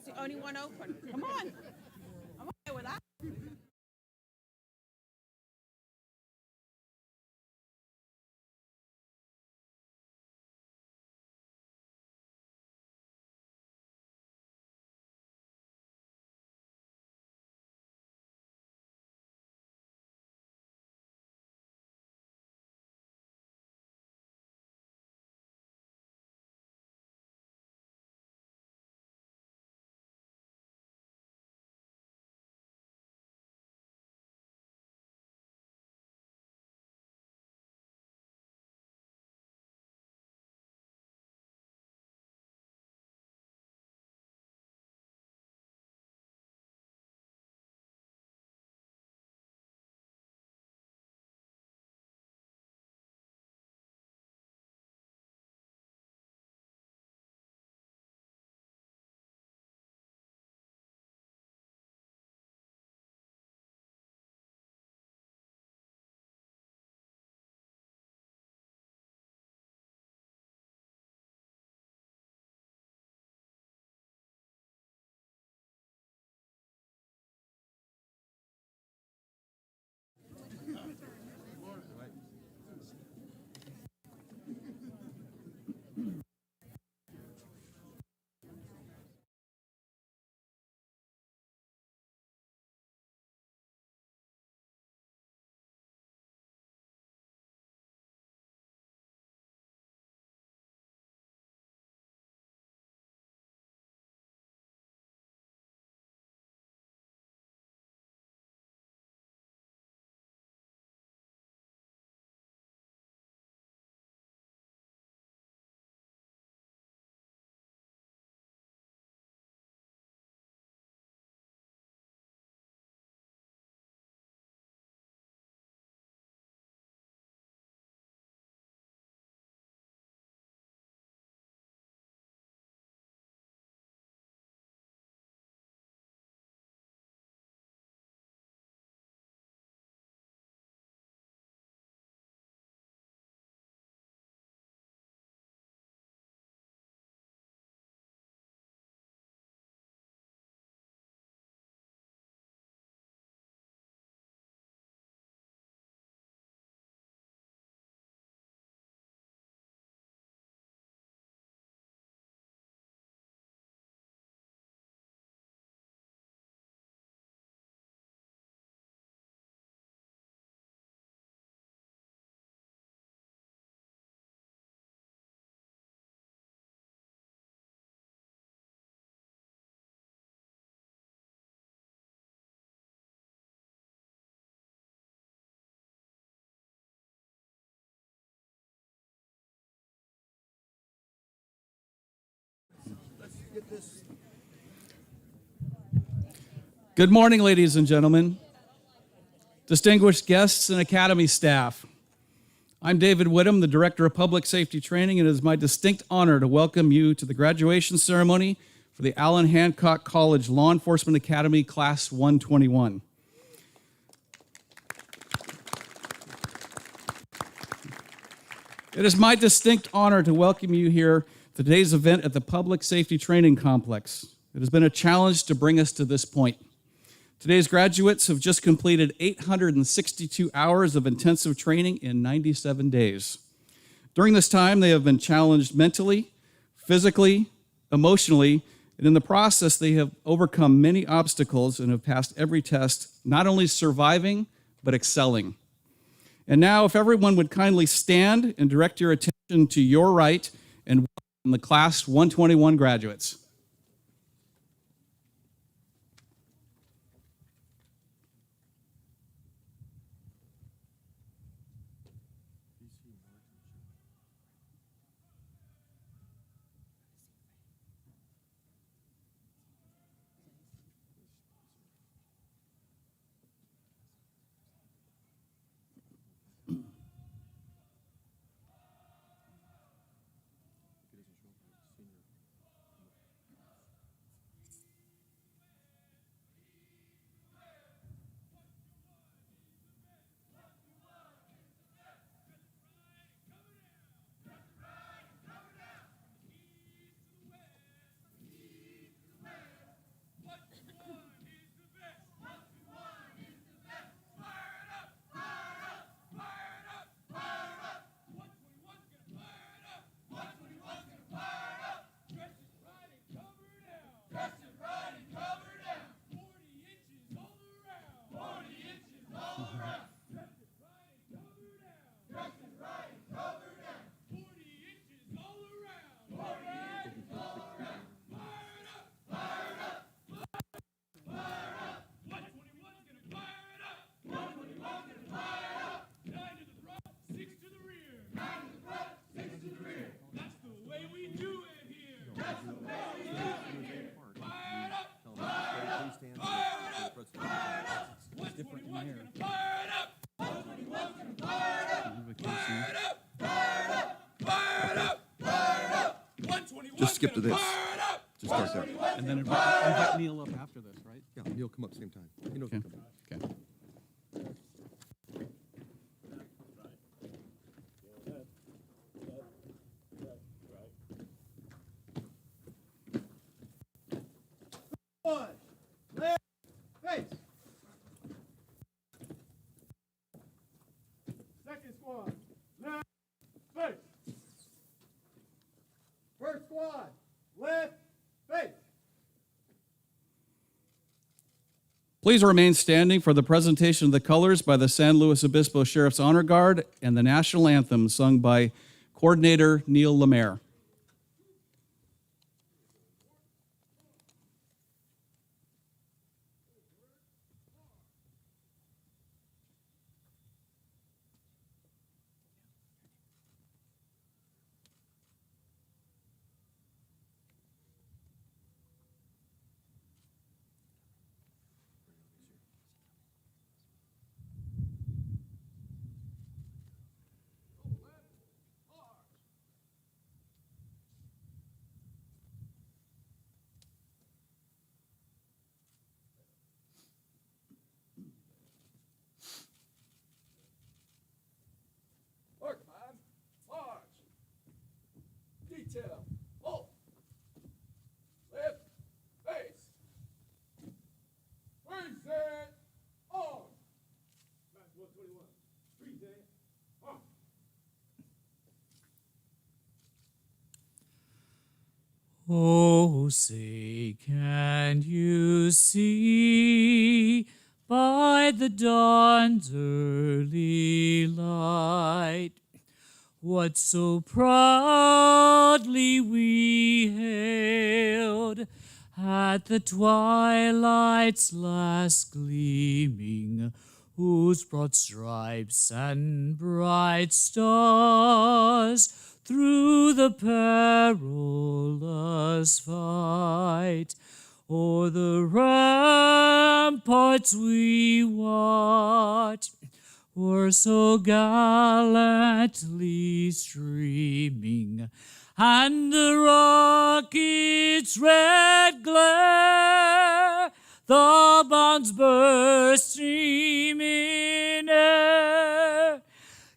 It's the only one open. Come on. I'm okay with that. Good morning, ladies and gentlemen, distinguished guests and Academy staff. I'm David Whittam, the Director of Public Safety Training, and it is my distinct honor to welcome you to the graduation ceremony for the Allen Hancock College Law Enforcement Academy Class 121. It is my distinct honor to welcome you here to today's event at the Public Safety Training Complex. It has been a challenge to bring us to this point. Today's graduates have just completed 862 hours of intensive training in 97 days. During this time, they have been challenged mentally, physically, emotionally, and in the process, they have overcome many obstacles and have passed every test, not only surviving, but excelling. And now, if everyone would kindly stand and direct your attention to your right and welcome the Class 121 graduates. Just skip to this. Just start there. And then invite Neil up after this, right? Yeah, Neil, come up same time. He knows Okay. what's coming. Okay. One, left, face. Second squad, left, face. First squad, left, face. Please remain standing for the presentation of the colors by the San Luis Obispo Sheriff's Honor Guard and the national anthem sung by Coordinator Neil Lemaire. Mark man, march. Detail, halt. Left, face. Present, on. Match 121. Present, on. Oh, say, can you see by the dawn's early light what so proudly we hailed at the twilight's last gleaming, whose broad stripes and bright stars through the perilous fight o'er the ramparts we watched were so gallantly streaming, and the rocket's red glare, the bombs bursting in air,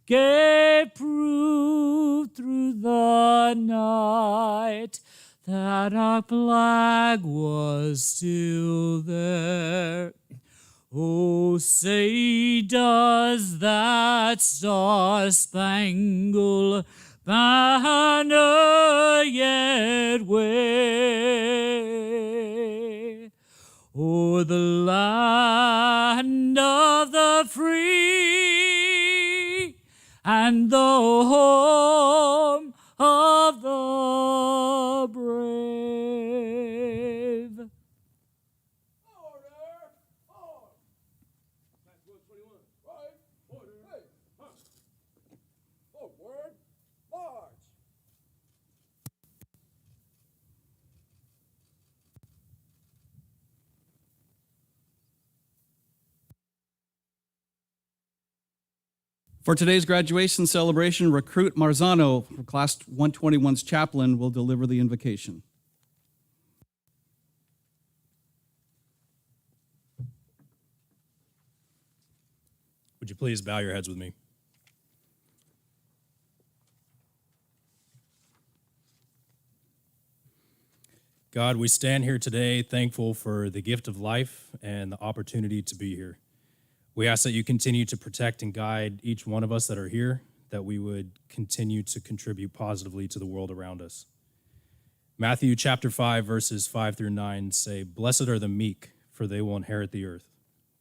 gave proof through the night that our flag was still there. Oh, say, does that star-spangled banner yet wave o'er the land of the free and the home of the brave? Order, on. Match 121. Right, order, hey, forward, march. For today's graduation celebration, Recruit Marzano, for Class 121's chaplain, will deliver the invocation. Would you please bow your heads with me? God, we stand here today thankful for the gift of life and the opportunity to be here. We ask that you continue to protect and guide each one of us that are here, that we would continue to contribute positively to the world around us. Matthew chapter 5, verses 5 through 9 say, "Blessed are the meek, for they will inherit the earth.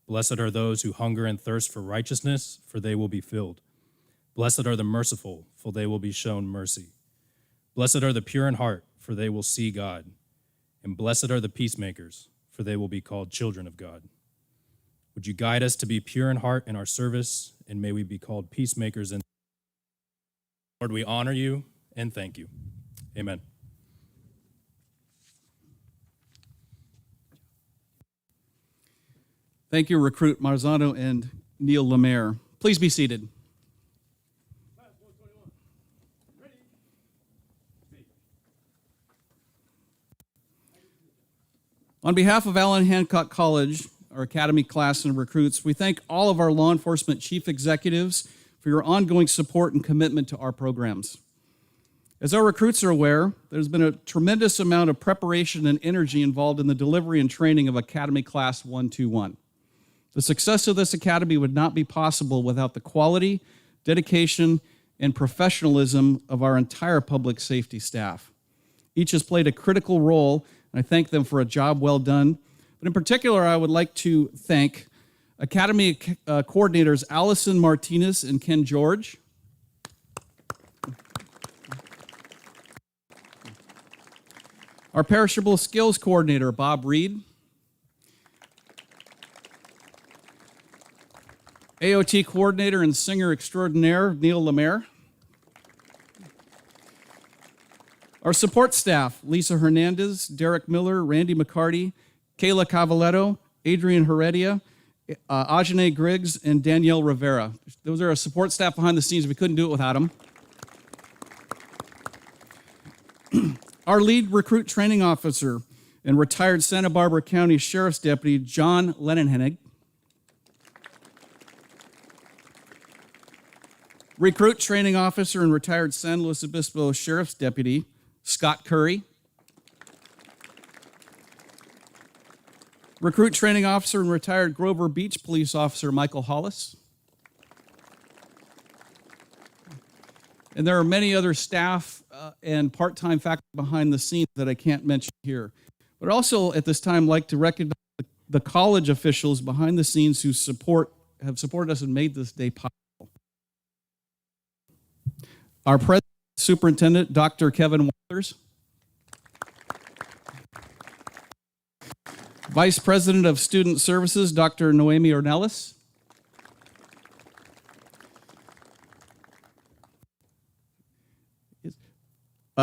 Blessed are those who hunger and thirst for righteousness, for they will be filled. Blessed are the merciful, for they will be shown mercy. Blessed are the pure in heart, for they will see God. And blessed are the peacemakers, for they will be called children of God." Would you guide us to be pure in heart in our service, and may we be called peacemakers. And Lord, we honor you and thank you. Amen. Thank you, Recruit Marzano and Neil Lemaire. Please be seated. Match 121. Ready, speak. On behalf of Allen Hancock College, our Academy class and recruits, we thank all of our law enforcement chief executives for your ongoing support and commitment to our programs. As our recruits are aware, there's been a tremendous amount of preparation and energy involved in the delivery and training of Academy Class 121. The success of this academy would not be possible without the quality, dedication, and professionalism of our entire public safety staff. Each has played a critical role, and I thank them for a job well done. But in particular, I would like to thank Academy coordinators Allison Martinez and Ken George, our perishable skills coordinator Bob Reed, AOT coordinator and singer extraordinaire Neil Lemaire, our support staff Lisa Hernandez, Derek Miller, Randy McCarty, Kayla Cavaletto, Adrian Heredia, Ajane Griggs, and Danielle Rivera. Those are our support staff behind the scenes. We couldn't do it without them. Our lead recruit training officer and retired Santa Barbara County Sheriff's Deputy, John Lennenhennig. Recruit training officer and retired San Luis Obispo Sheriff's Deputy, Scott Curry. Recruit training officer and retired Grover Beach police officer, Michael Hollis. And there are many other staff and part-time faculty behind the scenes that I can't mention here. But also at this time, I'd like to recognize the college officials behind the scenes who have supported us and made this day possible. Our President, Superintendent, Dr. Kevin Walters. Vice President of Student Services, Dr. Noemi Ornelas.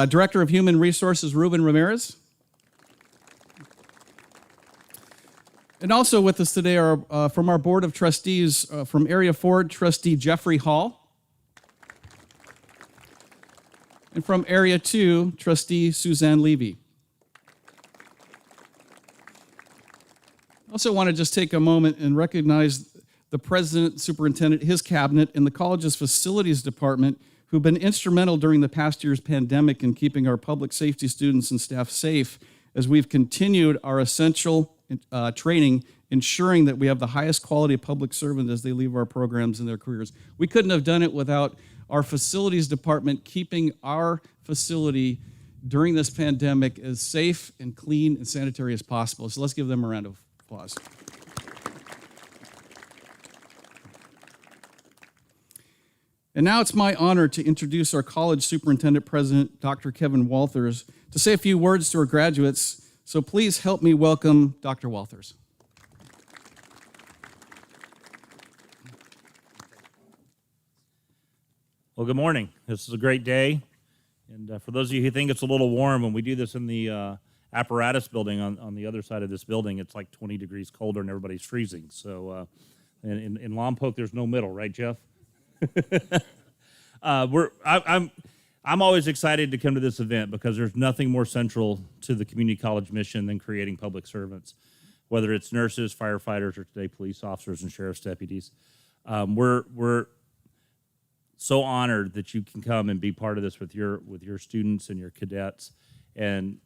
Director of Human Resources, Ruben Ramirez. And also with us today are from our Board of Trustees, from Area 4, Trustee Jeffrey Hall. And from Area 2, Trustee Suzanne Levy. I also want to just take a moment and recognize the President, Superintendent, his cabinet, and the college's facilities department who've been instrumental during the past year's pandemic in keeping our public safety students and staff safe as we've continued our essential training, ensuring that we have the highest quality of public servant as they leave our programs and their careers. We couldn't have done it without our facilities department keeping our facility during this pandemic as safe and clean and sanitary as possible. So let's give them a round of applause. And now it's my honor to introduce our college superintendent president, Dr. Kevin Walters, to say a few words to our graduates. So please help me welcome Dr. Walters. Well, good morning. This is a great day. And for those of you who think it's a little warm, when we do this in the apparatus building on the other side of this building, it's like 20 degrees colder and everybody's freezing. So in Lompoc, there's no middle, right, Jeff? I'm always excited to come to this event because there's nothing more central to the community college mission than creating public servants, whether it's nurses, firefighters, or today police officers and sheriff's deputies. We're so honored that you can come and be part of this with your students and your cadets. And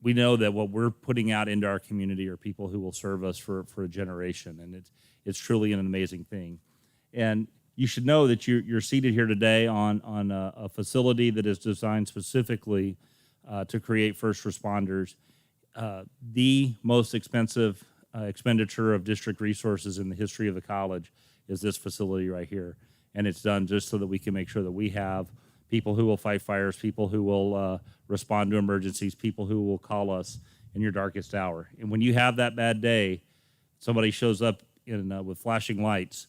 we know that what we're putting out into our community are people who will serve us for a generation, and it's truly an amazing thing. And you should know that you're seated here today on a facility that is designed specifically to create first responders. The most expensive expenditure of district resources in the history of the college is this facility right here. And it's done just so that we can make sure that we have people who will fight fires, people who will respond to emergencies, people who will call us in your darkest hour. And when you have that bad day, somebody shows up with flashing lights,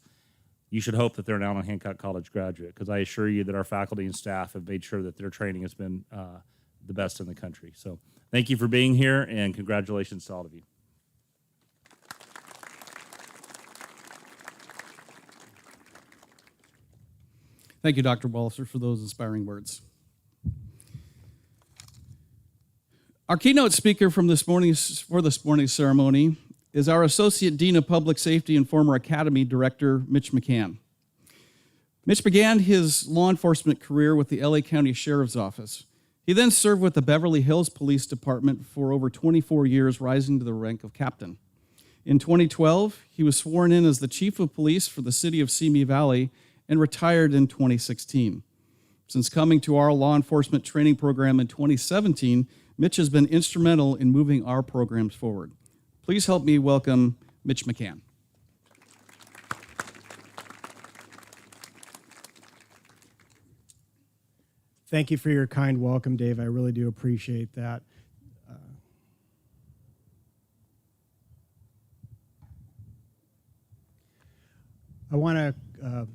you should hope that they're an Allen Hancock College graduate, because I assure you that our faculty and staff have made sure that their training has been the best in the country. So thank you for being here, and congratulations to all of you. Thank you, Dr. Walters, for those inspiring words. Our keynote speaker for this morning's ceremony is our Associate Dean of Public Safety and former Academy Director, Mitch McCann. Mitch began his law enforcement career with the LA County Sheriff's Office. He then served with the Beverly Hills Police Department for over 24 years, rising to the rank of captain. In 2012, he was sworn in as the Chief of Police for the city of Simi Valley and retired in 2016. Since coming to our law enforcement training program in 2017, Mitch has been instrumental in moving our programs forward. Please help me welcome Mitch McCann. Thank you for your kind welcome, Dave. I really do appreciate that. I want to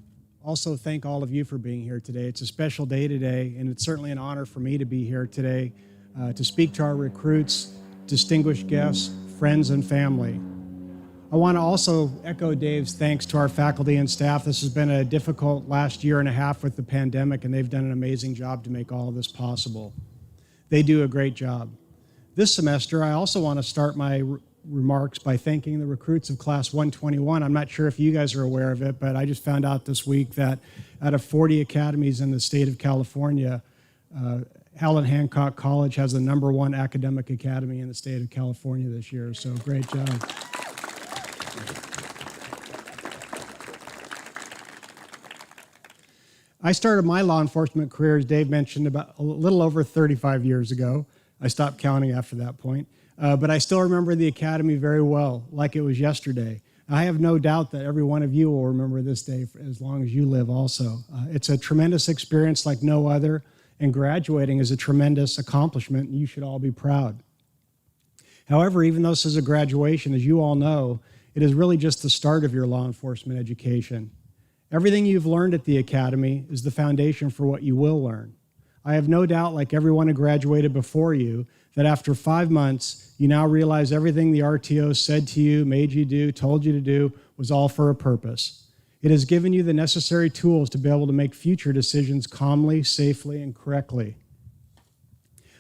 also thank all of you for being here today. It's a special day today, and it's certainly an honor for me to be here today to speak to our recruits, distinguished guests, friends, and family. I want to also echo Dave's thanks to our faculty and staff. This has been a difficult last year and a half with the pandemic, and they've done an amazing job to make all of this possible. They do a great job. This semester, I also want to start my remarks by thanking the recruits of Class 121. I'm not sure if you guys are aware of it, but I just found out this week that out of 40 academies in the state of California, Helen Hancock College has the #1 academic academy in the state of California this year, so great job. I started my law enforcement career, as Dave mentioned, about a little over 35 years ago. I stopped counting after that point. But I still remember the academy very well, like it was yesterday. I have no doubt that every one of you will remember this day for as long as you live also. It's a tremendous experience like no other, and graduating is a tremendous accomplishment, and you should all be proud. However, even though this is a graduation, as you all know, it is really just the start of your law enforcement education. Everything you've learned at the academy is the foundation for what you will learn. I have no doubt, like everyone who graduated before you, that after 5 months, you now realize everything the RTO said to you, made you do, told you to do, was all for a purpose. It has given you the necessary tools to be able to make future decisions calmly, safely, and correctly.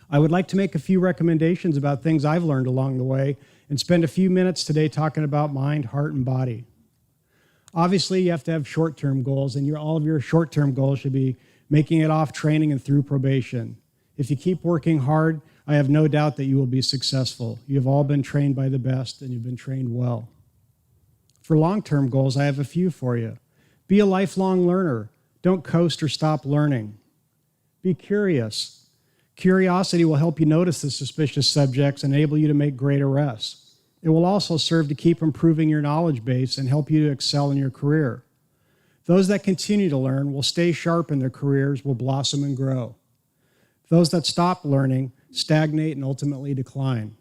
I would like to make a few recommendations about things I've learned along the way and spend a few minutes today talking about mind, heart, and body. Obviously, you have to have short-term goals, and all of your short-term goals should be making it off training and through probation. If you keep working hard, I have no doubt that you will be successful. You have all been trained by the best, and you've been trained well. For long-term goals, I have a few for you. Be a lifelong learner. Don't coast or stop learning. Be curious. Curiosity will help you notice the suspicious subjects and enable you to make great arrests. It will also serve to keep improving your knowledge base and help you to excel in your career. Those that continue to learn will stay sharp in their careers, will blossom and grow. Those that stop learning stagnate and ultimately decline.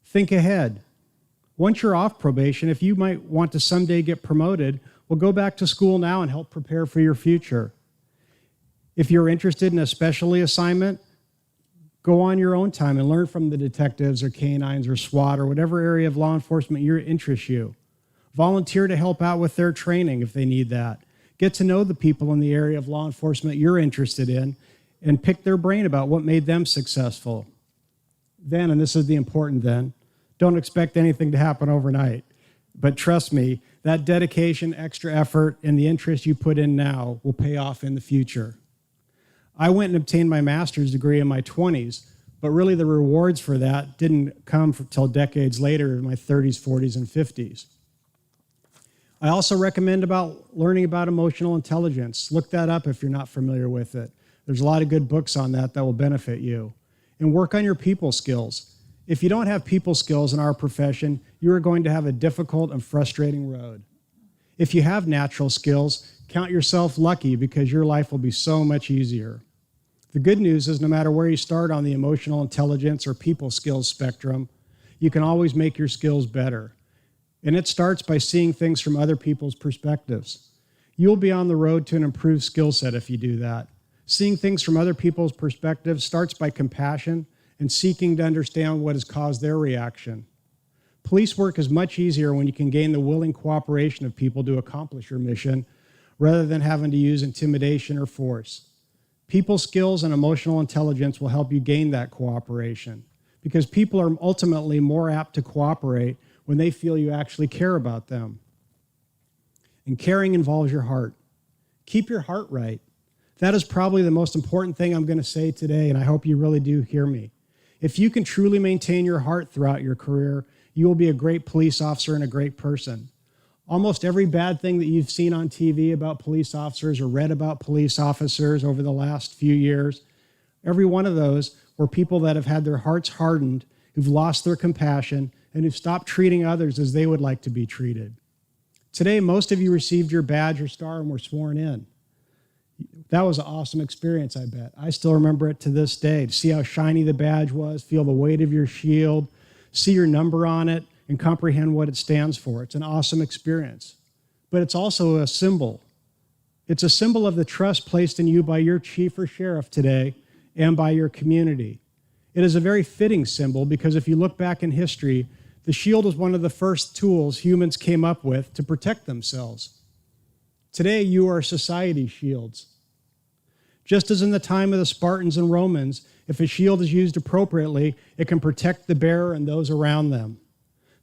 Think ahead. Once you're off probation, if you might want to someday get promoted, well, go back to school now and help prepare for your future. If you're interested in a specialty assignment, go on your own time and learn from the detectives or canines or SWAT or whatever area of law enforcement interests you. Volunteer to help out with their training if they need that. Get to know the people in the area of law enforcement you're interested in and pick their brain about what made them successful. Then, and this is the important then, don't expect anything to happen overnight. But trust me, that dedication, extra effort, and the interest you put in now will pay off in the future. I went and obtained my master's degree in my 20s, but really the rewards for that didn't come until decades later in my 30s, 40s, and 50s. I also recommend learning about emotional intelligence. Look that up if you're not familiar with it. There's a lot of good books on that will benefit you. And work on your people skills. If you don't have people skills in our profession, you are going to have a difficult and frustrating road. If you have natural skills, count yourself lucky because your life will be so much easier. The good news is no matter where you start on the emotional intelligence or people skills spectrum, you can always make your skills better. And it starts by seeing things from other people's perspectives. You'll be on the road to an improved skill set if you do that. Seeing things from other people's perspectives starts by compassion and seeking to understand what has caused their reaction. Police work is much easier when you can gain the willing cooperation of people to accomplish your mission rather than having to use intimidation or force. People skills and emotional intelligence will help you gain that cooperation. because people are ultimately more apt to cooperate when they feel you actually care about them. And caring involves your heart. Keep your heart right. That is probably the most important thing I'm going to say today, and I hope you really do hear me. If you can truly maintain your heart throughout your career, you will be a great police officer and a great person. Almost every bad thing that you've seen on TV about police officers or read about police officers over the last few years, every one of those were people that have had their hearts hardened, who've lost their compassion, and who've stopped treating others as they would like to be treated. Today, most of you received your badge or star and were sworn in. That was an awesome experience, I bet. I still remember it to this day, to see how shiny the badge was, feel the weight of your shield, see your number on it, and comprehend what it stands for. It's an awesome experience. But it's also a symbol. It's a symbol of the trust placed in you by your chief or sheriff today and by your community. It is a very fitting symbol because if you look back in history, the shield was one of the first tools humans came up with to protect themselves. Today, you are society's shields. Just as in the time of the Spartans and Romans, if a shield is used appropriately, it can protect the bearer and those around them.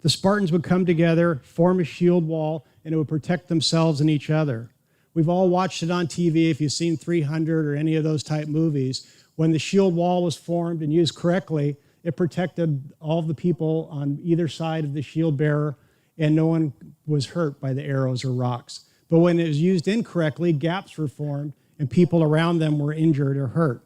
The Spartans would come together, form a shield wall, and it would protect themselves and each other. We've all watched it on TV if you've seen 300 or any of those type movies. When the shield wall was formed and used correctly, it protected all of the people on either side of the shield bearer, and no one was hurt by the arrows or rocks. But when it was used incorrectly, gaps were formed, and people around them were injured or hurt.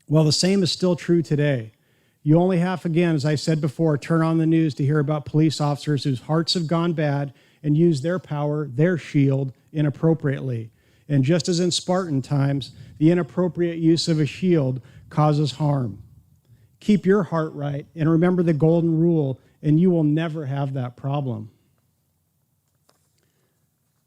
Well, the same is still true today. You only have, again, as I said before, turn on the news to hear about police officers whose hearts have gone bad and use their power, their shield, inappropriately. And just as in Spartan times, the inappropriate use of a shield causes harm. Keep your heart right and remember the golden rule, and you will never have that problem.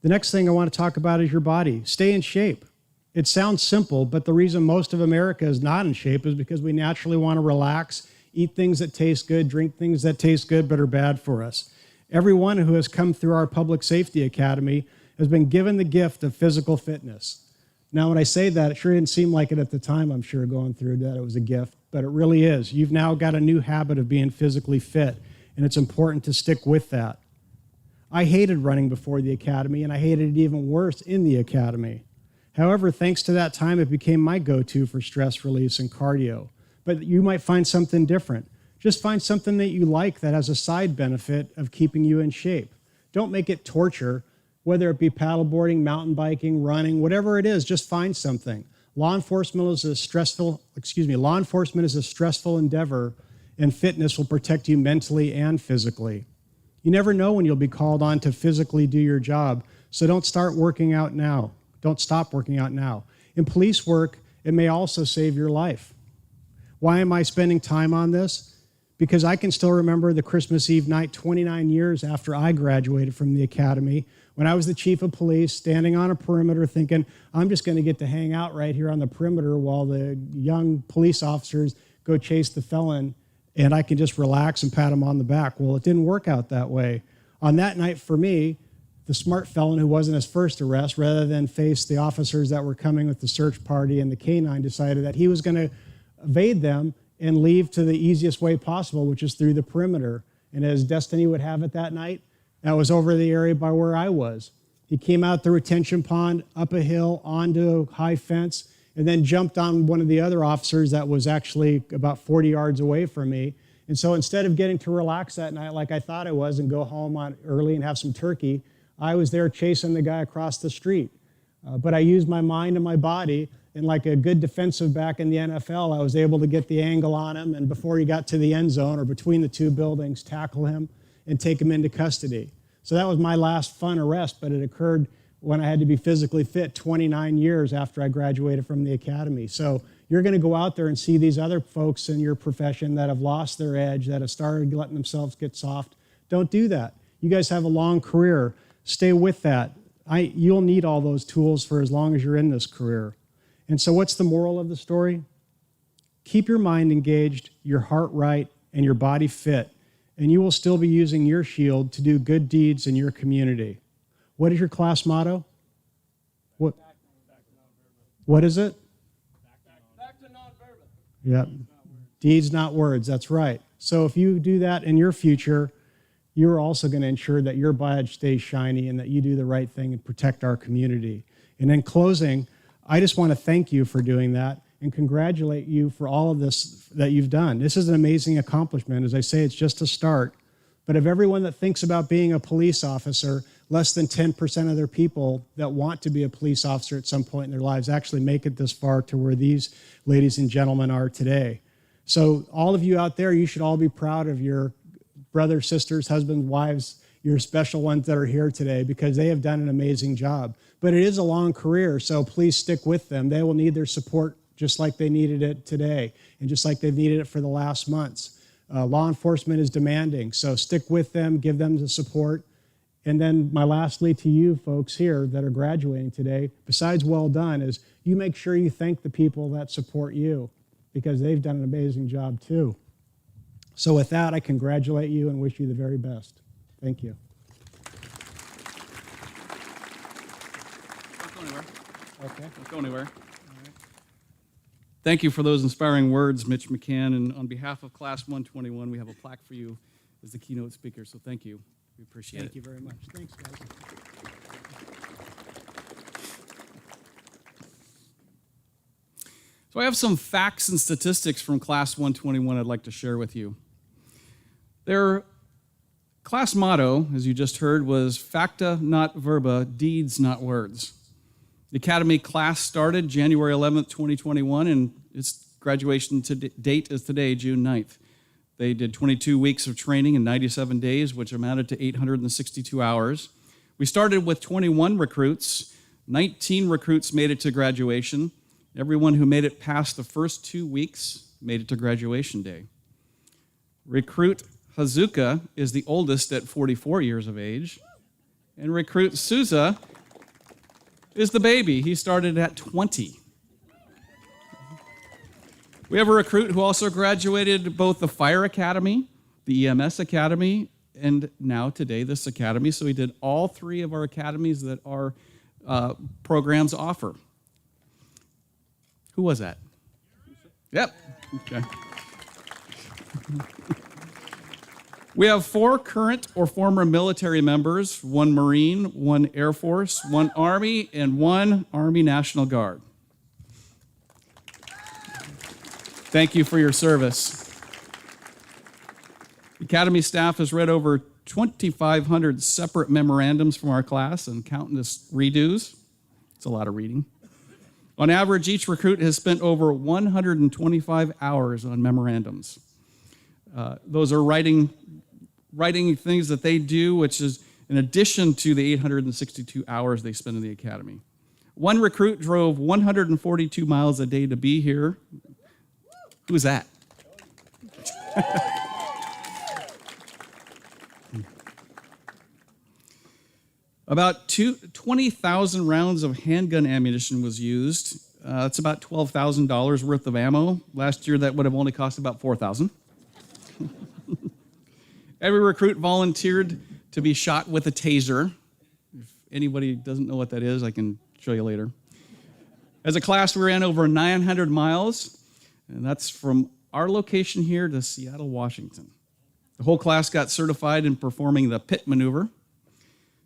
The next thing I want to talk about is your body. Stay in shape. It sounds simple, but the reason most of America is not in shape is because we naturally want to relax, eat things that taste good, drink things that taste good but are bad for us. Everyone who has come through our Public Safety Academy has been given the gift of physical fitness. Now, when I say that, it sure didn't seem like it at the time, I'm sure, going through that it was a gift, but it really is. You've now got a new habit of being physically fit, and it's important to stick with that. I hated running before the academy, and I hated it even worse in the academy. However, thanks to that time, it became my go-to for stress release and cardio. But you might find something different. Just find something that you like that has a side benefit of keeping you in shape. Don't make it torture, whether it be paddleboarding, mountain biking, running, whatever it is, just find something. Law enforcement is a stressful endeavor, and fitness will protect you mentally and physically. You never know when you'll be called on to physically do your job, so don't start working out now. Don't stop working out now. In police work, it may also save your life. Why am I spending time on this? Because I can still remember the Christmas Eve night 29 years after I graduated from the academy, when I was the chief of police, standing on a perimeter thinking, I'm just going to get to hang out right here on the perimeter while the young police officers go chase the felon, and I can just relax and pat him on the back. Well, it didn't work out that way. On that night for me, the smart felon who wasn't his first arrest, rather than face the officers that were coming with the search party and the canine, decided that he was going to evade them and leave to the easiest way possible, which is through the perimeter. And as destiny would have it that night, that was over the area by where I was. He came out the retention pond, up a hill, onto a high fence, and then jumped on one of the other officers that was actually about 40 yards away from me. And so instead of getting to relax that night like I thought I was and go home early and have some turkey, I was there chasing the guy across the street. But I used my mind and my body, and like a good defensive back in the NFL, I was able to get the angle on him, and before he got to the end zone or between the two buildings, tackle him and take him into custody. So that was my last fun arrest, but it occurred when I had to be physically fit 29 years after I graduated from the academy. So you're going to go out there and see these other folks in your profession that have lost their edge, that have started letting themselves get soft. Don't do that. You guys have a long career. Stay with that. You'll need all those tools for as long as you're in this career. And so what's the moral of the story? Keep your mind engaged, your heart right, and your body fit, and you will still be using your shield to do good deeds in your community. What is your class motto? What is it? Back to nonverbal. Yeah. Deeds, not words. That's right. So if you do that in your future, you're also going to ensure that your badge stays shiny and that you do the right thing and protect our community. And in closing, I just want to thank you for doing that and congratulate you for all of this that you've done. This is an amazing accomplishment. As I say, it's just a start. But of everyone that thinks about being a police officer, less than 10% of their people that want to be a police officer at some point in their lives actually make it this far to where these ladies and gentlemen are today. So all of you out there, you should all be proud of your brothers, sisters, husbands, wives, your special ones that are here today, because they have done an amazing job. But it is a long career, so please stick with them. They will need their support just like they needed it today and just like they've needed it for the last months. Law enforcement is demanding, so stick with them, give them the support. And then my lastly to you folks here that are graduating today, besides well done, is you make sure you thank the people that support you, because they've done an amazing job too. So with that, I congratulate you and wish you the very best. Thank you. Don't go anywhere. Okay. Don't go anywhere. Thank you for those inspiring words, Mitch McCann. And on behalf of Class 121, we have a plaque for you as the keynote speaker. So thank you. We appreciate it. Thank you very much. Thanks, guys. So I have some facts and statistics from Class 121 I'd like to share with you. Their class motto, as you just heard, was facta not verba, deeds not words. The Academy class started January 11th, 2021, and its graduation date is today, June 9th. They did 22 weeks of training in 97 days, which amounted to 862 hours. We started with 21 recruits. 19 recruits made it to graduation. Everyone who made it past the first 2 weeks made it to graduation day. Recruit Hazuka is the oldest at 44 years of age, and Recruit Souza is the baby. He started at 20. We have a recruit who also graduated both the Fire Academy, the EMS Academy, and now today this academy. So he did all three of our academies that our programs offer. Who was that? Yep. Okay. We have 4 current or former military members, 1 Marine, 1 Air Force, 1 Army, and 1 Army National Guard. Thank you for your service. The Academy staff has read over 2,500 separate memorandums from our class and countless redos. It's a lot of reading. On average, each recruit has spent over 125 hours on memorandums. Those are writing things that they do, which is in addition to the 862 hours they spend in the academy. 1 recruit drove 142 miles a day to be here. Who's that? About 20,000 rounds of handgun ammunition was used. That's about $12,000 worth of ammo. Last year, that would have only cost about $4,000. Every recruit volunteered to be shot with a taser. If anybody doesn't know what that is, I can show you later. As a class, we ran over 900 miles, and that's from our location here to Seattle, Washington. The whole class got certified in performing the pit maneuver.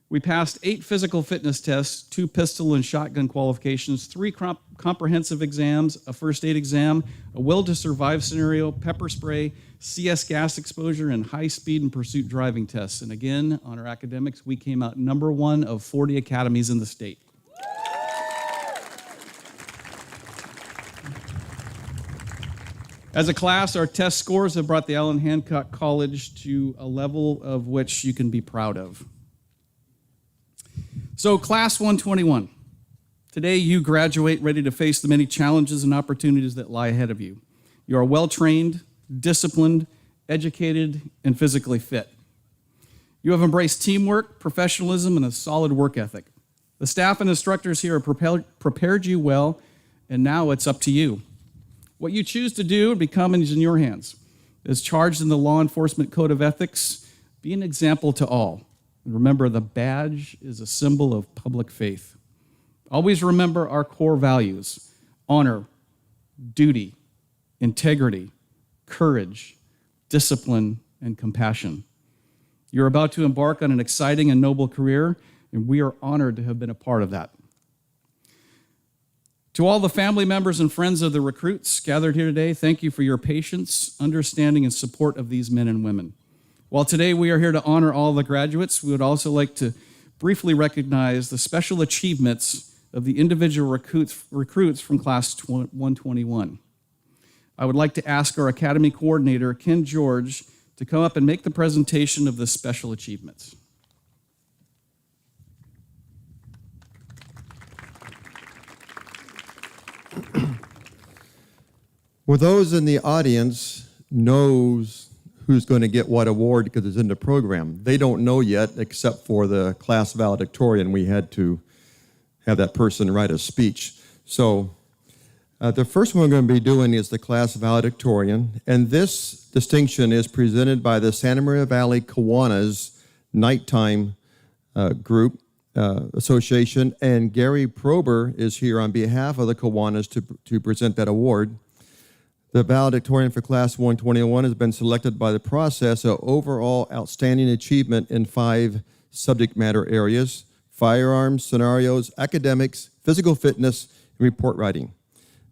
We passed 8 physical fitness tests, 2 pistol and shotgun qualifications, 3 comprehensive exams, a first aid exam, a will to survive scenario, pepper spray, CS gas exposure, and high speed and pursuit driving tests. And again, on our academics, we came out number 1 of 40 academies in the state. As a class, our test scores have brought the Allen Hancock College to a level of which you can be proud of. So, Class 121, today you graduate ready to face the many challenges and opportunities that lie ahead of you. You are well-trained, disciplined, educated, and physically fit. You have embraced teamwork, professionalism, and a solid work ethic. The staff and instructors here have prepared you well, and now it's up to you. What you choose to do and become is in your hands. As charged in the Law Enforcement Code of Ethics, be an example to all. And remember, the badge is a symbol of public faith. Always remember our core values: honor, duty, integrity, courage, discipline, and compassion. You're about to embark on an exciting and noble career, and we are honored to have been a part of that. To all the family members and friends of the recruits gathered here today, thank you for your patience, understanding, and support of these men and women. While today we are here to honor all the graduates, we would also like to briefly recognize the special achievements of the individual recruits from Class 121. I would like to ask our Academy Coordinator, Ken George, to come up and make the presentation of the special achievements. Well, those in the audience knows who's going to get what award because it's in the program. They don't know yet, except for the class valedictorian. We had to have that person write a speech. So the first one we're going to be doing is the class valedictorian, and this distinction is presented by the Santa Maria Valley Kiwanis Nighttime Group Association, and Gary Prober is here on behalf of the Kiwanis to present that award. The valedictorian for Class 121 has been selected by the process of overall outstanding achievement in 5 subject matter areas: firearms, scenarios, academics, physical fitness, and report writing.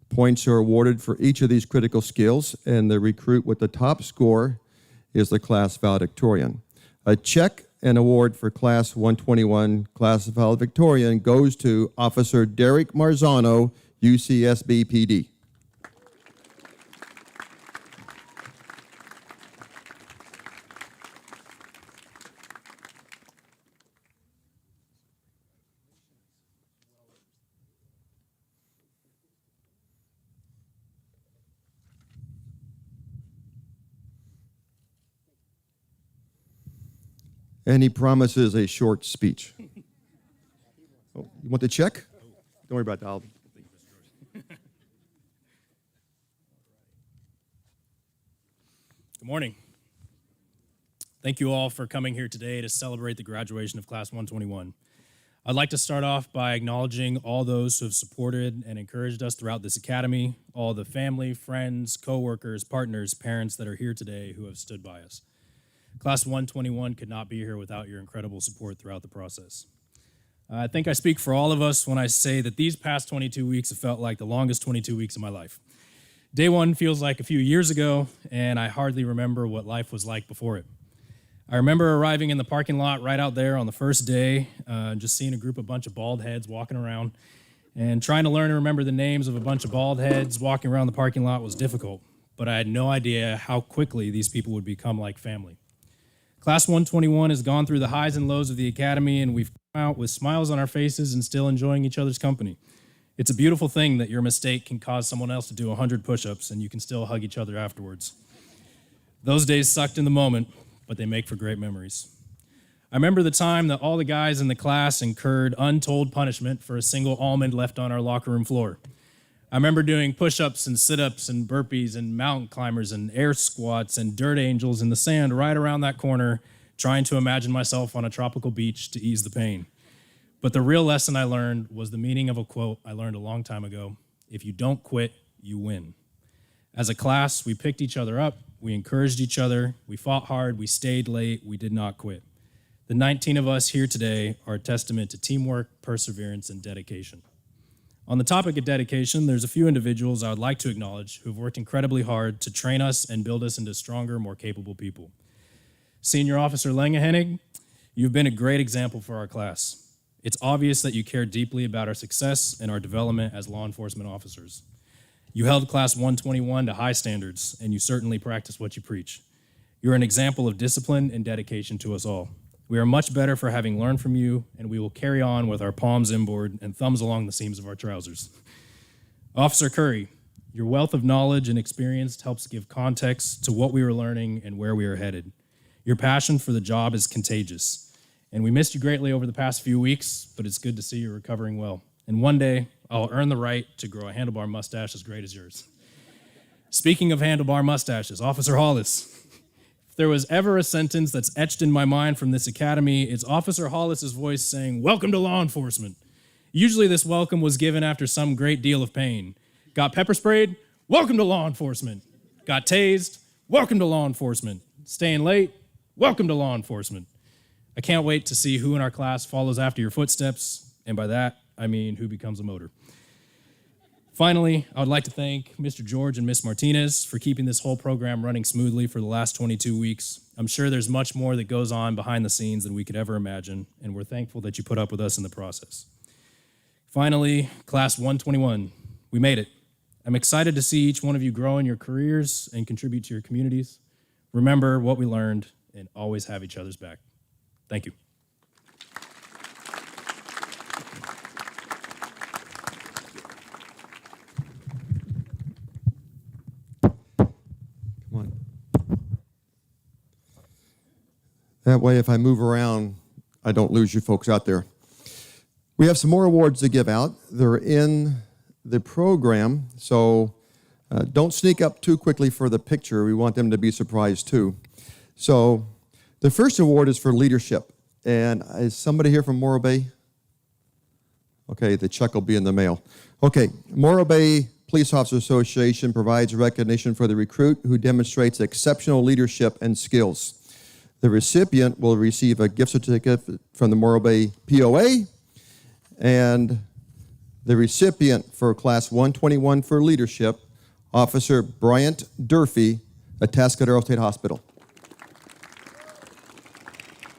Points are awarded for each of these critical skills, and the recruit with the top score is the class valedictorian. A check and award for Class 121 class valedictorian goes to Officer Derek Marzano, UCSB PD. And he promises a short speech. Oh, you want the check? Don't worry about that. Good morning. Thank you all for coming here today to celebrate the graduation of Class 121. I'd like to start off by acknowledging all those who have supported and encouraged us throughout this academy, all the family, friends, coworkers, partners, parents that are here today who have stood by us. Class 121 could not be here without your incredible support throughout the process. I think I speak for all of us when I say that these past 22 weeks have felt like the longest 22 weeks of my life. Day one feels like a few years ago, and I hardly remember what life was like before it. I remember arriving in the parking lot right out there on the first day, just seeing a bunch of bald heads walking around, and trying to learn and remember the names of a bunch of bald heads walking around the parking lot was difficult, but I had no idea how quickly these people would become like family. Class 121 has gone through the highs and lows of the academy, and we've come out with smiles on our faces and still enjoying each other's company. It's a beautiful thing that your mistake can cause someone else to do 100 push-ups and you can still hug each other afterwards. Those days sucked in the moment, but they make for great memories. I remember the time that all the guys in the class incurred untold punishment for a single almond left on our locker room floor. I remember doing push-ups and sit-ups and burpees and mountain climbers and air squats and dirt angels in the sand right around that corner, trying to imagine myself on a tropical beach to ease the pain. But the real lesson I learned was the meaning of a quote I learned a long time ago: if you don't quit, you win. As a class, we picked each other up, we encouraged each other, we fought hard, we stayed late, we did not quit. The 19 of us here today are a testament to teamwork, perseverance, and dedication. On the topic of dedication, there's a few individuals I would like to acknowledge who have worked incredibly hard to train us and build us into stronger, more capable people. Senior Officer Langehennig, you've been a great example for our class. It's obvious that you care deeply about our success and our development as law enforcement officers. You held Class 121 to high standards, and you certainly practice what you preach. You're an example of discipline and dedication to us all. We are much better for having learned from you, and we will carry on with our palms inboard and thumbs along the seams of our trousers. Officer Curry, your wealth of knowledge and experience helps give context to what we were learning and where we are headed. Your passion for the job is contagious, and we missed you greatly over the past few weeks, but it's good to see you're recovering well. And one day, I'll earn the right to grow a handlebar mustache as great as yours. Speaking of handlebar mustaches, Officer Hollis, if there was ever a sentence that's etched in my mind from this academy, it's Officer Hollis's voice saying, "Welcome to law enforcement." Usually this welcome was given after some great deal of pain. Got pepper sprayed? Welcome to law enforcement. Got tased? welcome to law enforcement. Staying late, welcome to law enforcement. I can't wait to see who in our class follows after your footsteps, and by that, I mean who becomes a motor. Finally, I would like to thank Mr. George and Ms. Martinez for keeping this whole program running smoothly for the last 22 weeks. I'm sure there's much more that goes on behind the scenes than we could ever imagine, and we're thankful that you put up with us in the process. Finally, Class 121, we made it. I'm excited to see each one of you grow in your careers and contribute to your communities. Remember what we learned and always have each other's back. Thank you. That way, if I move around, I don't lose you folks out there. We have some more awards to give out. They're in the program, so don't sneak up too quickly for the picture. We want them to be surprised too. So the first award is for leadership. And is somebody here from Morro Bay? Okay, the check will be in the mail. Okay, Morro Bay Police Officer Association provides recognition for the recruit who demonstrates exceptional leadership and skills. The recipient will receive a gift certificate from the Morro Bay POA, and the recipient for Class 121 for leadership, Officer Bryant Durfee, Atascadero State Hospital.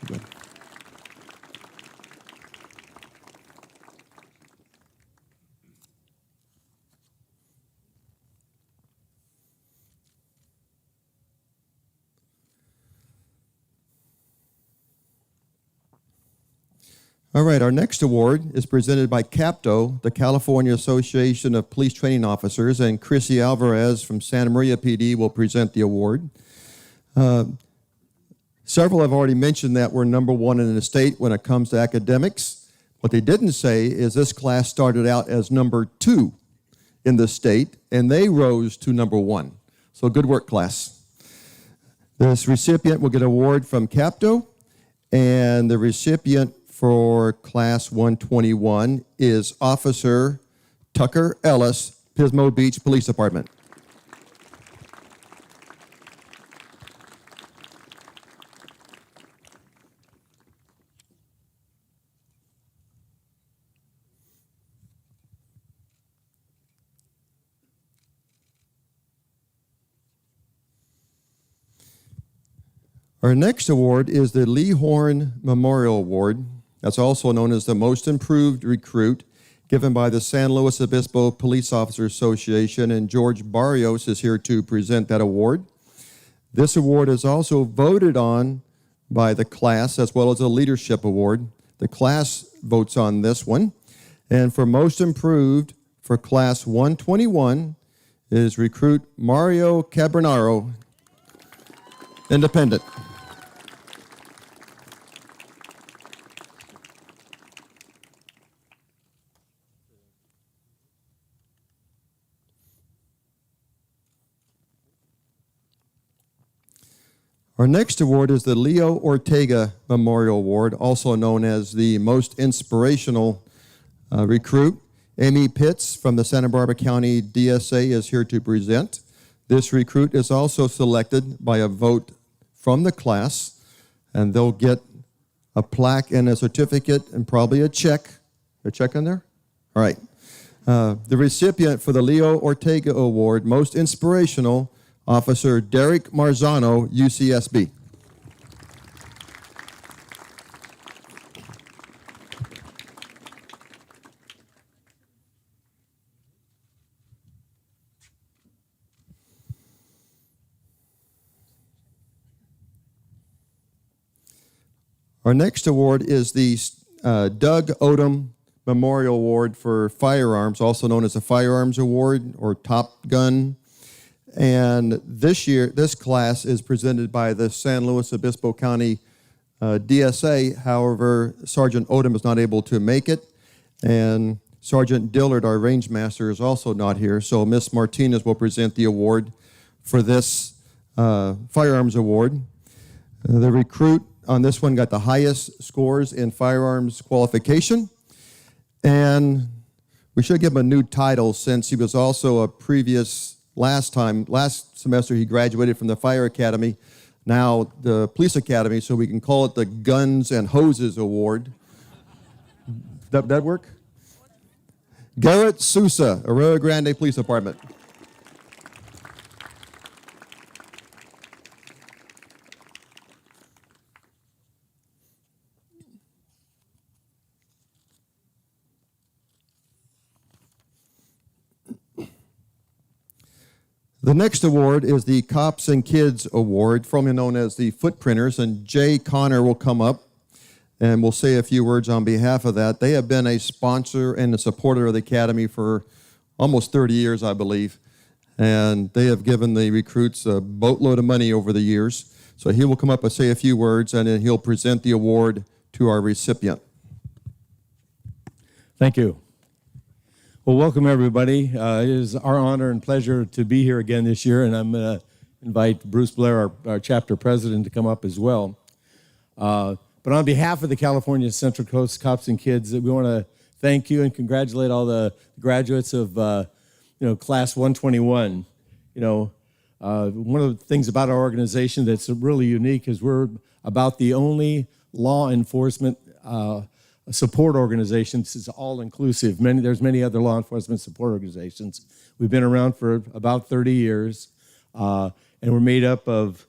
Good. All right, our next award is presented by CAPTO, the California Association of Police Training Officers, and Chrissy Alvarez from Santa Maria PD will present the award. Several have already mentioned that we're number one in the state when it comes to academics. What they didn't say is this class started out as number 2 in the state, and they rose to number 1. So good work, class. This recipient will get an award from CAPTO, and the recipient for Class 121 is Officer Tucker Ellis, Pismo Beach Police Department. Our next award is the Lee Horn Memorial Award. That's also known as the Most Improved Recruit, given by the San Luis Obispo Police Officers Association, and George Barrios is here to present that award. This award is also voted on by the class as well as a leadership award. The class votes on this one. And for Most Improved for Class 121 is Recruit Mario Cabernaro, Independent. Our next award is the Leo Ortega Memorial Award, also known as the Most Inspirational Recruit. Amy Pitts from the Santa Barbara County DSA is here to present. This recruit is also selected by a vote from the class, and they'll get a plaque and a certificate and probably a check. A check in there? All right. The recipient for the Leo Ortega Award, Most Inspirational, Officer Derek Marzano, UCSB. Our next award is the Doug Odom Memorial Award for Firearms, also known as the Firearms Award or Top Gun. And this year, this class is presented by the San Luis Obispo County DSA. However, Sergeant Odom is not able to make it, and Sergeant Dillard, our range master, is also not here. So Ms. Martinez will present the award for this Firearms Award. The recruit on this one got the highest scores in firearms qualification, and we should give him a new title since he was also a previous last semester he graduated from the Fire Academy, now the Police Academy, so we can call it the Guns and Hoses Award. That work? Garrett Sousa, Arroyo Grande Police Department. The next award is the Cops and Kids Award, formerly known as the Footprinters, and Jay Connor will come up and we'll say a few words on behalf of that. They have been a sponsor and a supporter of the Academy for almost 30 years, I believe, and they have given the recruits a boatload of money over the years. So he will come up and say a few words, and then he'll present the award to our recipient. Thank you. Well, welcome everybody. It is our honor and pleasure to be here again this year, and I'm going to invite Bruce Blair, our chapter president, to come up as well. But on behalf of the California Central Coast Cops and Kids, we want to thank you and congratulate all the graduates of Class 121. One of the things about our organization that's really unique is we're about the only law enforcement support organizations. It's all inclusive. There's many other law enforcement support organizations. We've been around for about 30 years, and we're made up of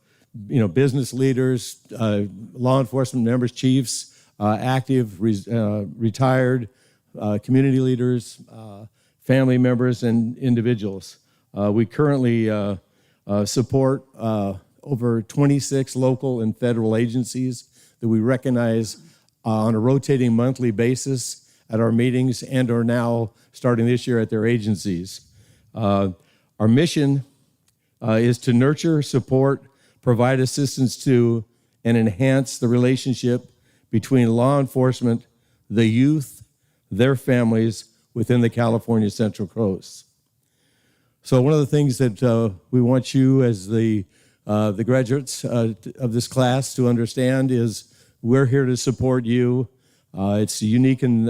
business leaders, law enforcement members, chiefs, active, retired, community leaders, family members, and individuals. We currently support over 26 local and federal agencies that we recognize on a rotating monthly basis at our meetings and are now starting this year at their agencies. Our mission is to nurture, support, provide assistance to, and enhance the relationship between law enforcement, the youth, their families within the California Central Coast. So one of the things that we want you as the graduates of this class to understand is we're here to support you. It's unique and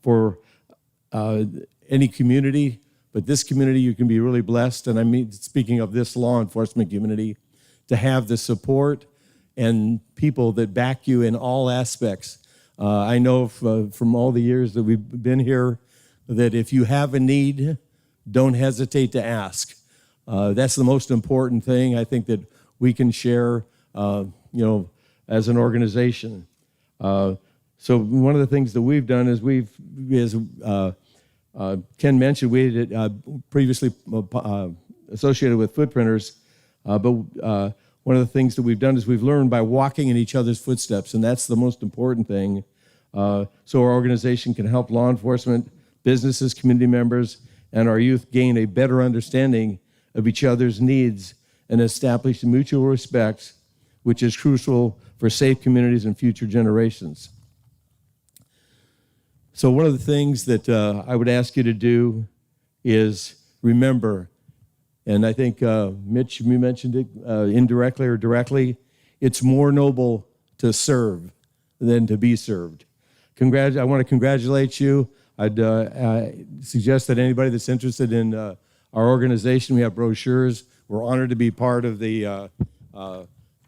for any community, but this community you can be really blessed. And I mean, speaking of this law enforcement community, to have the support and people that back you in all aspects. I know from all the years that we've been here that if you have a need, don't hesitate to ask. That's the most important thing I think that we can share, as an organization. So one of the things that we've done is as Ken mentioned, we had previously associated with Footprinters, but one of the things that we've done is we've learned by walking in each other's footsteps, and that's the most important thing. So our organization can help law enforcement, businesses, community members, and our youth gain a better understanding of each other's needs and establish mutual respect, which is crucial for safe communities and future generations. So one of the things that I would ask you to do is remember, and I think, Mitch, you mentioned it indirectly or directly, it's more noble to serve than to be served. I want to congratulate you. I'd suggest that anybody that's interested in our organization, we have brochures. We're honored to be part of the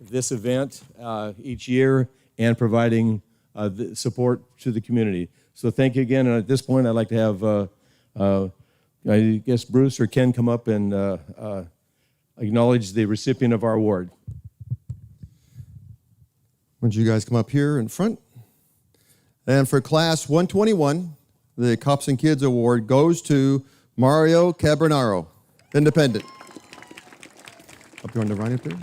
this event each year and providing the support to the community. So thank you again. And at this point, I'd like to have, I guess, Bruce or Ken come up and acknowledge the recipient of our award. Why don't you guys come up here in front? And for Class 121, the Cops and Kids Award goes to Mario Cabernaro, Independent. Up here on the right up there.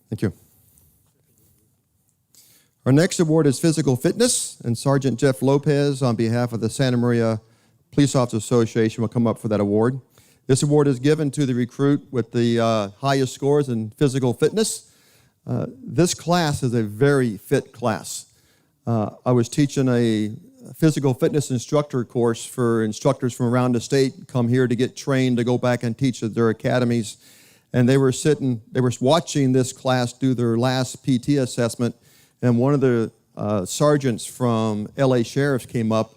Thank you. Our next award is Physical Fitness, and Sergeant Jeff Lopez, on behalf of the Santa Maria Police Officers Association, will come up for that award. This award is given to the recruit with the highest scores in physical fitness. This class is a very fit class. I was teaching a physical fitness instructor course for instructors from around the state, come here to get trained to go back and teach at their academies. And they were watching this class do their last PT assessment, and one of the sergeants from LA Sheriff's came up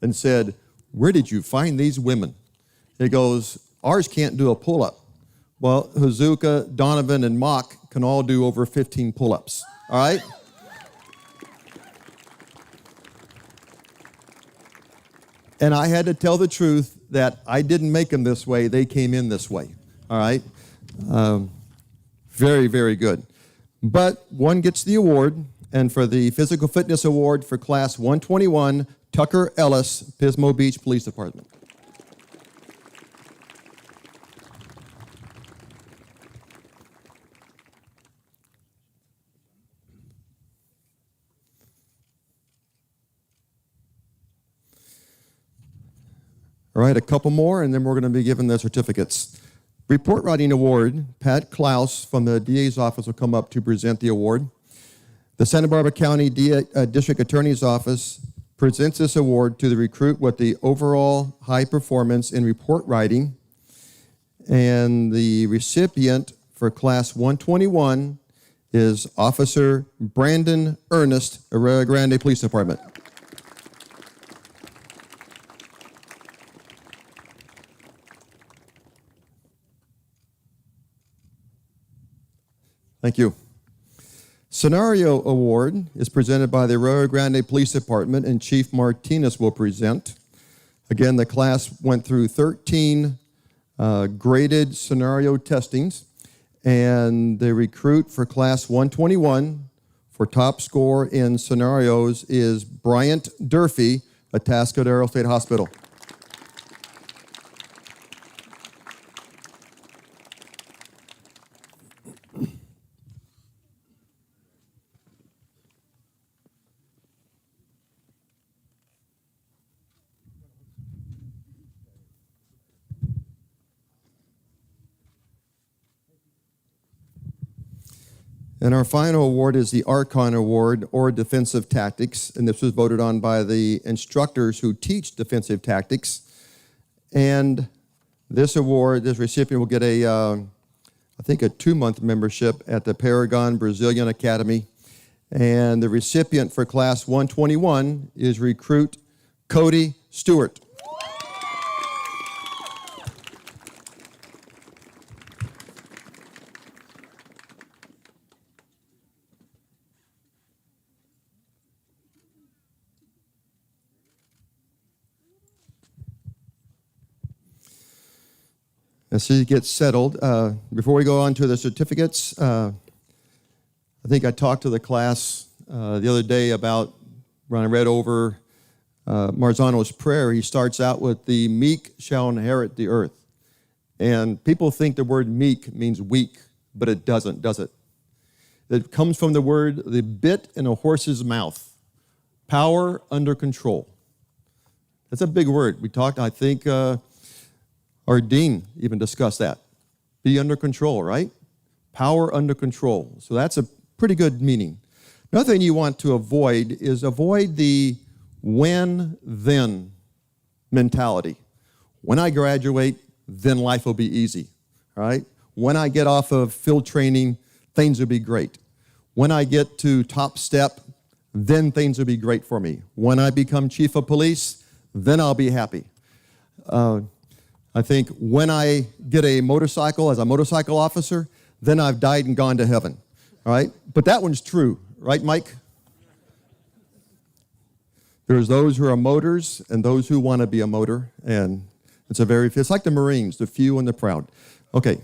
and said, "Where did you find these women?" He goes, "Ours can't do a pull-up." Well, Hazuka, Donovan, and Mock can all do over 15 pull-ups, all right? And I had to tell the truth that I didn't make them this way. They came in this way, all right? Very, very good. But one gets the award, and for the Physical Fitness Award for Class 121, Tucker Ellis, Pismo Beach Police Department. All right, a couple more, and then we're going to be given the certificates. Report Writing Award, Pat Klaus from the DA's office will come up to present the award. The Santa Barbara County District Attorney's Office presents this award to the recruit with the overall high performance in report writing. And the recipient for Class 121 is Officer Brandon Ernest, Arroyo Grande Police Department. Thank you. Scenario Award is presented by the Arroyo Grande Police Department, and Chief Martinez will present. Again, the class went through 13 graded scenario testings, and the recruit for Class 121 for top score in scenarios is Bryant Durfee, Atascadero State Hospital. And our final award is the Archon Award, or Defensive Tactics, and this was voted on by the instructors who teach defensive tactics. And this award, this recipient will get I think a 2-month membership at the Paragon Brazilian Academy. And the recipient for Class 121 is recruit Cody Stewart. As he gets settled, before we go on to the certificates, I think I talked to the class the other day about when I read over Marzano's prayer. He starts out with, "The meek shall inherit the earth." And people think the word meek means weak, but it doesn't, does it? It comes from the word, the bit in a horse's mouth, power under control. That's a big word. We talked, I think, our dean even discussed that. Be under control, right? Power under control. So that's a pretty good meaning. Another thing you want to avoid is avoid the when-then mentality. When I graduate, then life will be easy, all right? When I get off of field training, things will be great. When I get to top step, then things will be great for me. When I become chief of police, then I'll be happy. I think when I get a motorcycle as a motorcycle officer, then I've died and gone to heaven, all right? But that one's true, right, Mike? There's those who are motors and those who want to be a motor, and it's like the Marines, the few and the proud. Okay,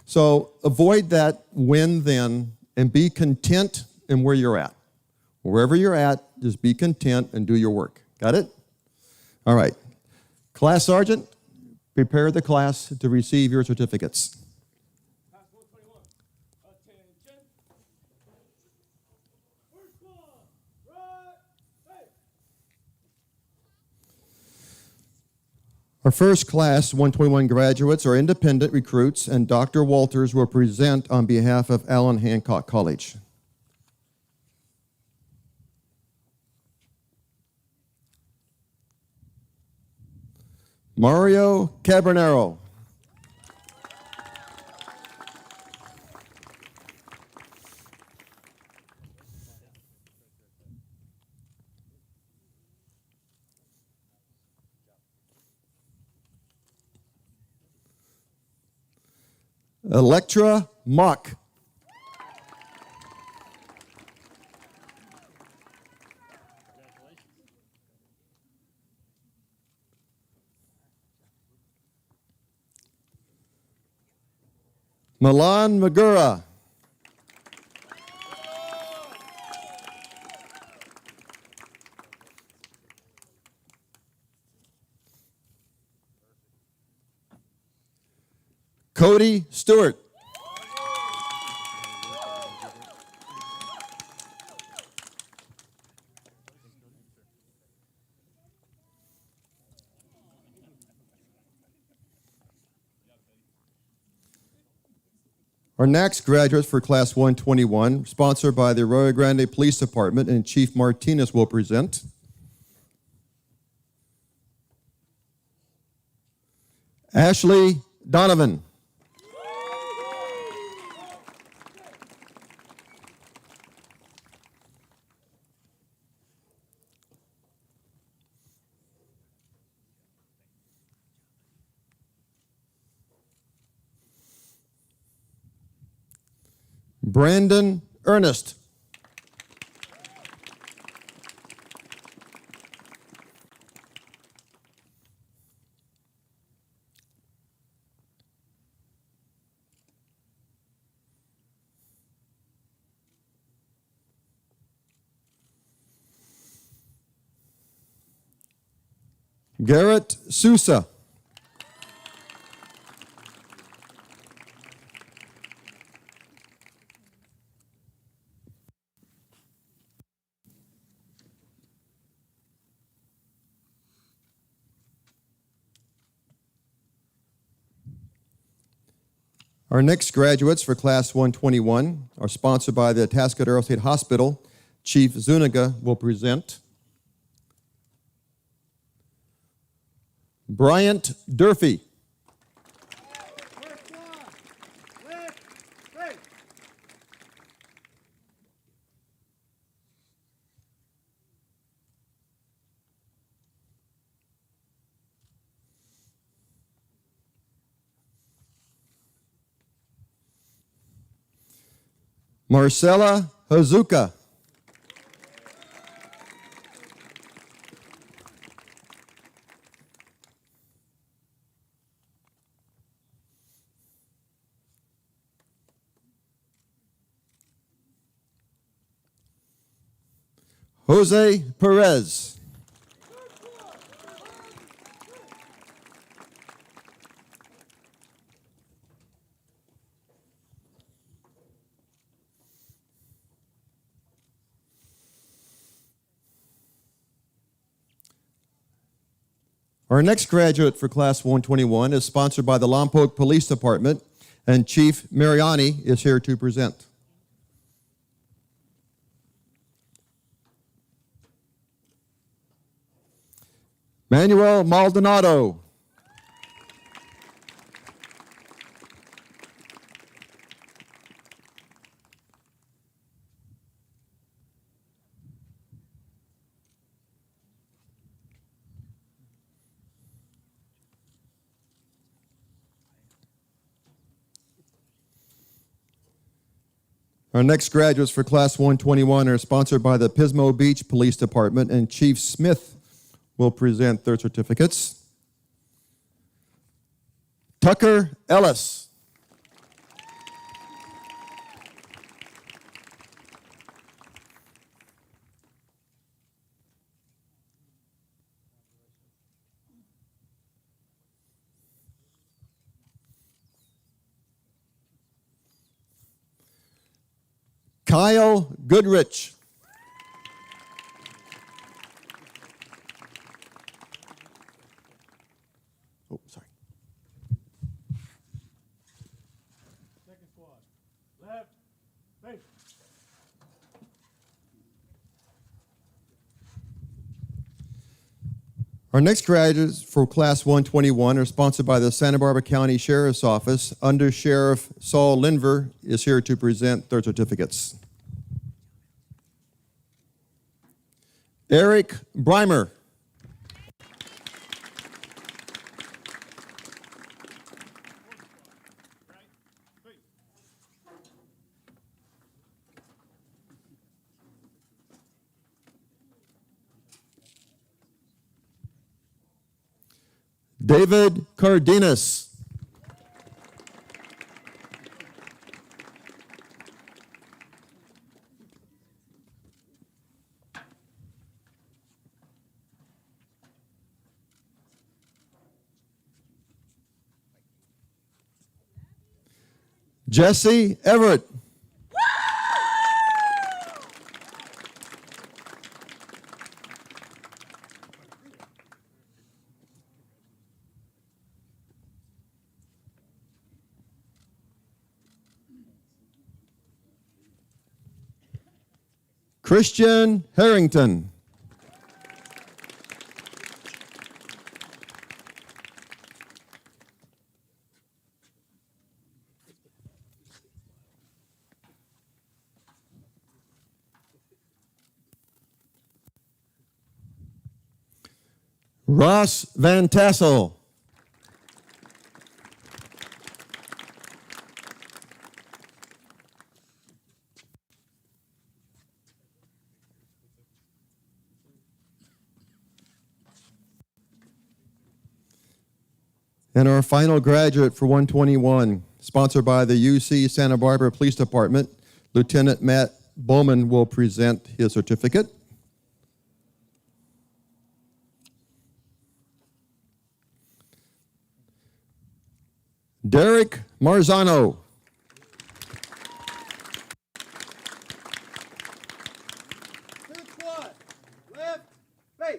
so avoid that when, then, and be content in where you're at. Wherever you're at, just be content and do your work. Got it? All right. Class Sergeant, prepare the class to receive your certificates. Class 121, attention. First one, right, hey. Our first class 121 graduates are independent recruits, and Dr. Walters will present on behalf of Allen Hancock College. Mario Cabernero. Electra Mock. Milan Magura. Cody Stewart. Our next graduates for Class 121, sponsored by the Arroyo Grande Police Department, and Chief Martinez will present. Ashley Donovan. Brandon Ernest. Garrett Sousa. Our next graduates for Class 121 are sponsored by the Atascadero State Hospital. Chief Zuniga will present. Bryant Durfee. Marcella Hazuka. Jose Perez. Our next graduate for Class 121 is sponsored by the Lompoc Police Department, and Chief Mariani is here to present. Manuel Maldonado. Our next graduates for Class 121 are sponsored by the Pismo Beach Police Department, and Chief Smith will present their certificates. Tucker Ellis. Kyle Goodrich. Oh, sorry. Second squad. Left. Face. Our next graduates for Class 121 are sponsored by the Santa Barbara County Sheriff's Office. Under Sheriff Saul Linver is here to present their certificates. Eric Breimer. David Cardenas. Jesse Everett. Christian Harrington. Ross Van Tassel. And our final graduate for 121, sponsored by the UC Santa Barbara Police Department, Lieutenant Matt Bowman will present his certificate. Derek Marzano. Squad, left, face.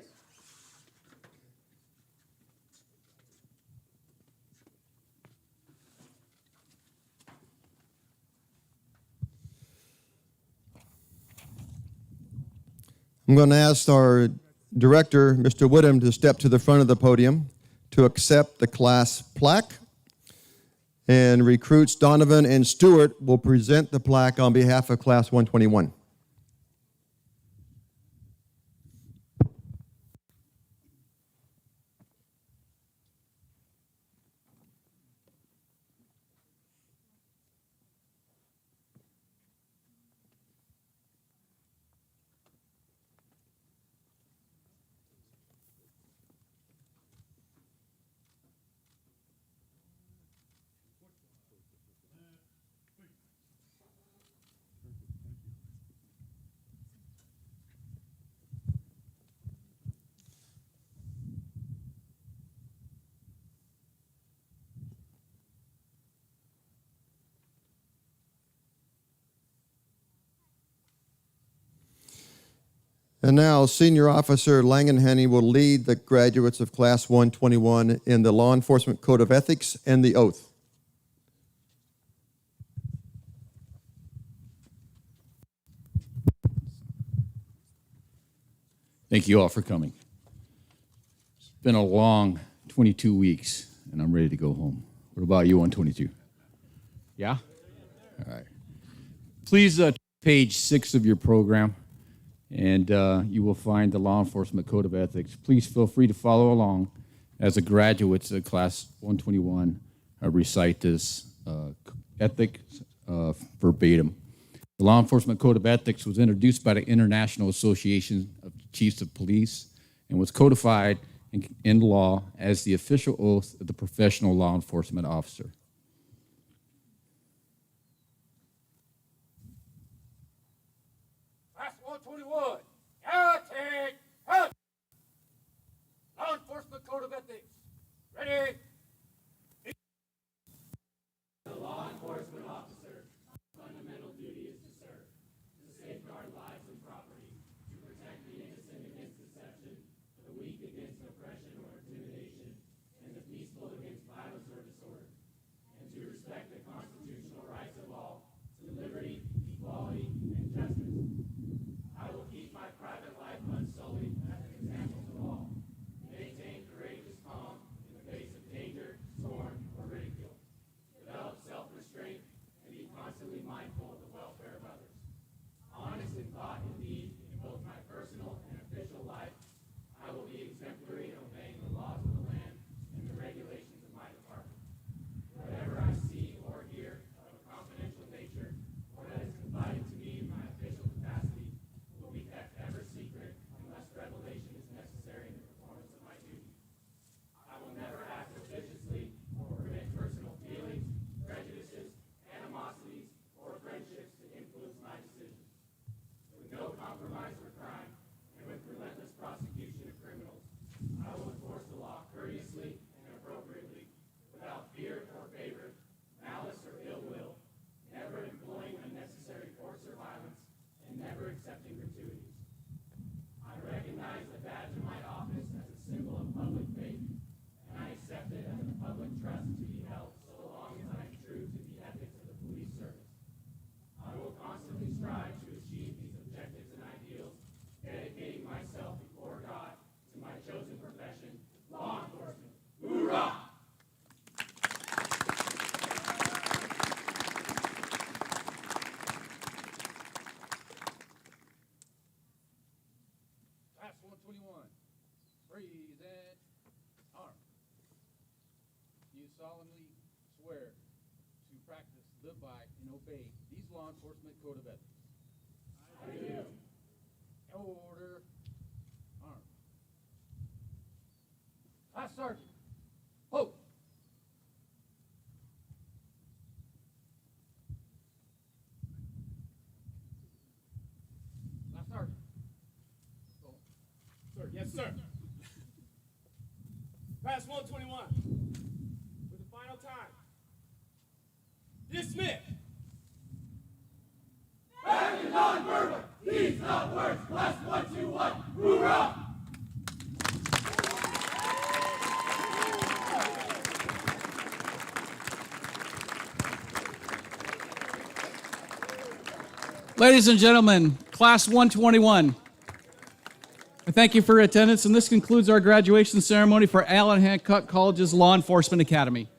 I'm going to ask our director, Mr. Woodham, to step to the front of the podium to accept the class plaque. And recruits Donovan and Stewart will present the plaque on behalf of Class 121. And now, Senior Officer Langenhenny will lead the graduates of Class 121 in the Law Enforcement Code of Ethics and the oath. Thank you all for coming. It's been a long 22 weeks, and I'm ready to go home. What about you on 22? Yeah? All right. Please page 6 of your program, and you will find the Law Enforcement Code of Ethics. Please feel free to follow along as the graduates of Class 121 recite this ethics verbatim. The Law Enforcement Code of Ethics was introduced by the International Association of Chiefs of Police and was codified in law as the official oath of the professional law enforcement officer. Class 121, take head. Law Enforcement Code of Ethics. Ready? The law enforcement officer, fundamental duty is to serve, to safeguard lives and property, to protect the innocent against deception, the weak against oppression or intimidation, and the peaceful against violence or disorder, and to respect the constitutional rights of all, to liberty, equality, and justice. I will keep my private life unsullied as an example to all, maintain live by, and obey these law enforcement code of ethics? I do. Order. Arm. Class Sergeant. Hope. Class Sergeant. Sir, yes, sir. Class 121. For the final time. Dismiss. Back to non-verbal. These not words. Class 121. Hoorah! Ladies and gentlemen, Class 121, I thank you for your attendance, and this concludes our graduation ceremony for Allen Hancock College's Law Enforcement Academy.